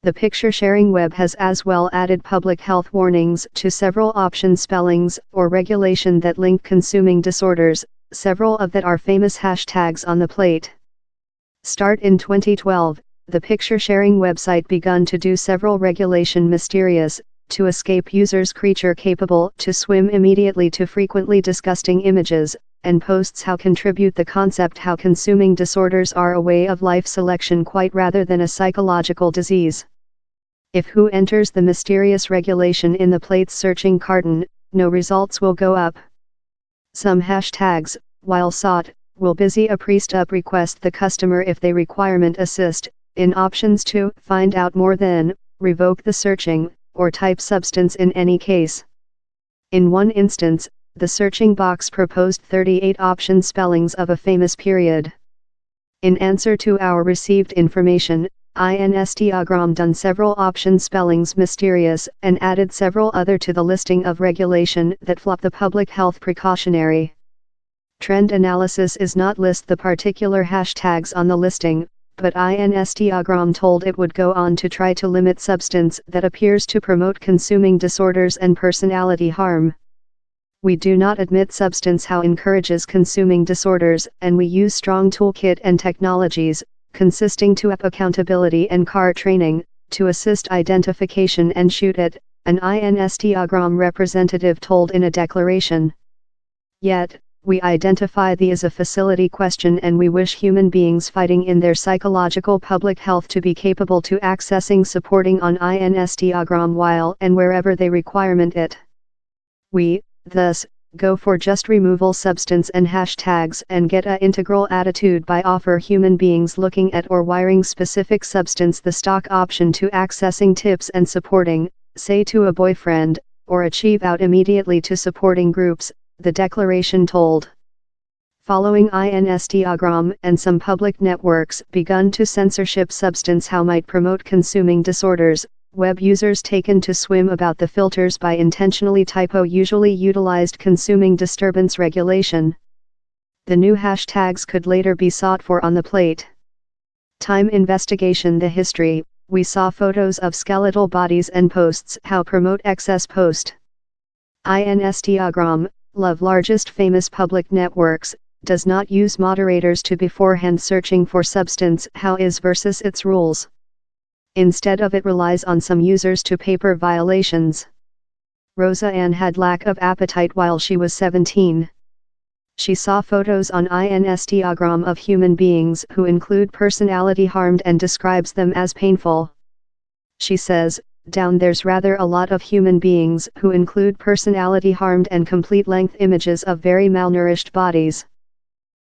The picture-sharing web has as well added public health warnings to several option spellings or regulation that link consuming disorders, several of that are famous hashtags on the plate. Start in 2012, the picture-sharing website begun to do several regulation mysterious, to escape users creature capable to swim immediately to frequently disgusting images, and posts how contribute the concept how consuming disorders are a way of life selection quite rather than a psychological disease. If who enters the mysterious regulation in the plate's searching carton, no results will go up. Some hashtags, while sought, will busy a priest up request the customer if they requirement assist, in options to find out more than, revoke the searching, or type substance in any case. In one instance, the searching box proposed 38 option spellings of a famous period. In answer to our received information, Instagram done several option spellings mysterious and added several other to the listing of regulation that flop the public health precautionary. Trend analysis is not list the particular hashtags on the listing, but Instagram told it would go on to try to limit substance that appears to promote consuming disorders and personality harm. We do not admit substance how encourages consuming disorders, and we use strong toolkit and technologies, consisting to app accountability and car training, to assist identification and shoot it, an Instagram representative told in a declaration. Yet, we identify the as a facility question and we wish human beings fighting in their psychological public health to be capable to accessing supporting on Instagram while and wherever they requirement it. We, thus, go for just removal substance and hashtags and get a integral attitude by offer human beings looking at or wiring specific substance the stock option to accessing tips and supporting, say to a boyfriend, or achieve out immediately to supporting groups, the declaration told. Following Instagram and some public networks begun to censorship substance how might promote consuming disorders, web users taken to swim about the filters by intentionally typo usually utilized consuming disturbance regulation. The new hashtags could later be sought for on the plate. Time investigation the history, we saw photos of skeletal bodies and posts how promote excess post. Instagram, love largest famous public networks, does not use moderators to beforehand searching for substance how is versus its rules. Instead of it relies on some users to paper violations. Rosa Ann had lack of appetite while she was 17. She saw photos on Instagram of human beings who include personality harmed and describes them as painful. She says, down there's rather a lot of human beings who include personality harmed and complete length images of very malnourished bodies.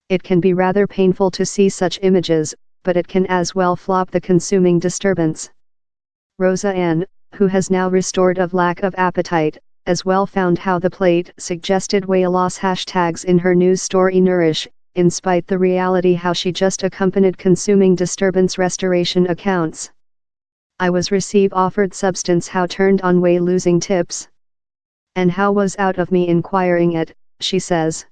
It can be rather painful to see such images, but it can as well flop the consuming disturbance. Rosa Ann, who has now restored of lack of appetite, as well found how the plate suggested weight loss hashtags in her news story Nourish, in spite the reality how she just accompanied consuming disturbance restoration accounts. I was receive offered substance how turned on way losing tips. And how was out of me inquiring it, she says.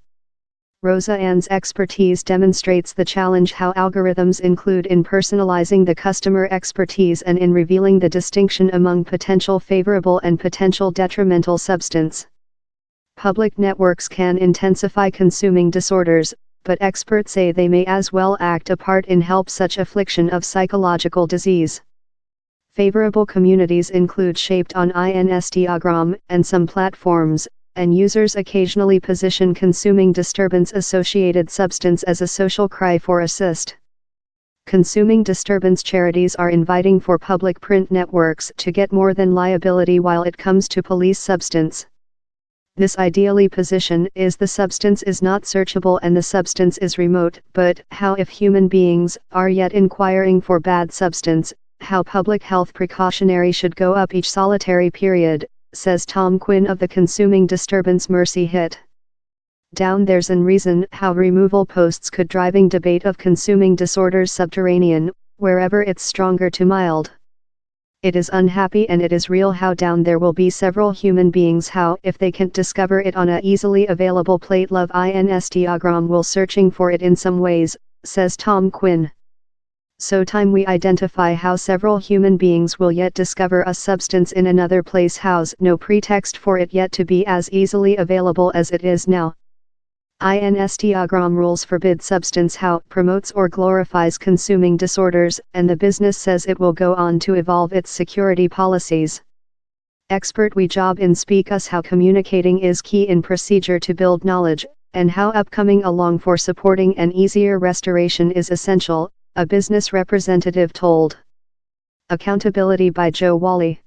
Rosa Ann's expertise demonstrates the challenge how algorithms include in personalizing the customer expertise and in revealing the distinction among potential favorable and potential detrimental substance. Public networks can intensify consuming disorders, but experts say they may as well act a part in help such affliction of psychological disease. Favorable communities include shaped on Instagram and some platforms, and users occasionally position consuming disturbance-associated substance as a social cry for assist. Consuming disturbance charities are inviting for public print networks to get more than liability while it comes to police substance. This ideally position is the substance is not searchable and the substance is remote, but how if human beings are yet inquiring for bad substance, how public health precautionary should go up each solitary period, says Tom Quinn of the Consuming Disturbance Mercy Hit. Down there's an reason how removal posts could driving debate of consuming disorders subterranean, wherever it's stronger to mild. It is unhappy and it is real how down there will be several human beings how if they can't discover it on a easily available plate love Instagram will searching for it in some ways, says Tom Quinn. so time we identify how several human beings will yet discover a substance in another place house no pretext for it yet to be as easily available as it is now. Instagram rules forbid substance how promotes or glorifies consuming disorders, and the business says it will go on to evolve its security policies. Expert we job in speak us how communicating is key in procedure to build knowledge, and how upcoming along for supporting an easier restoration is essential, a business representative told. Accountability by Joe Wally.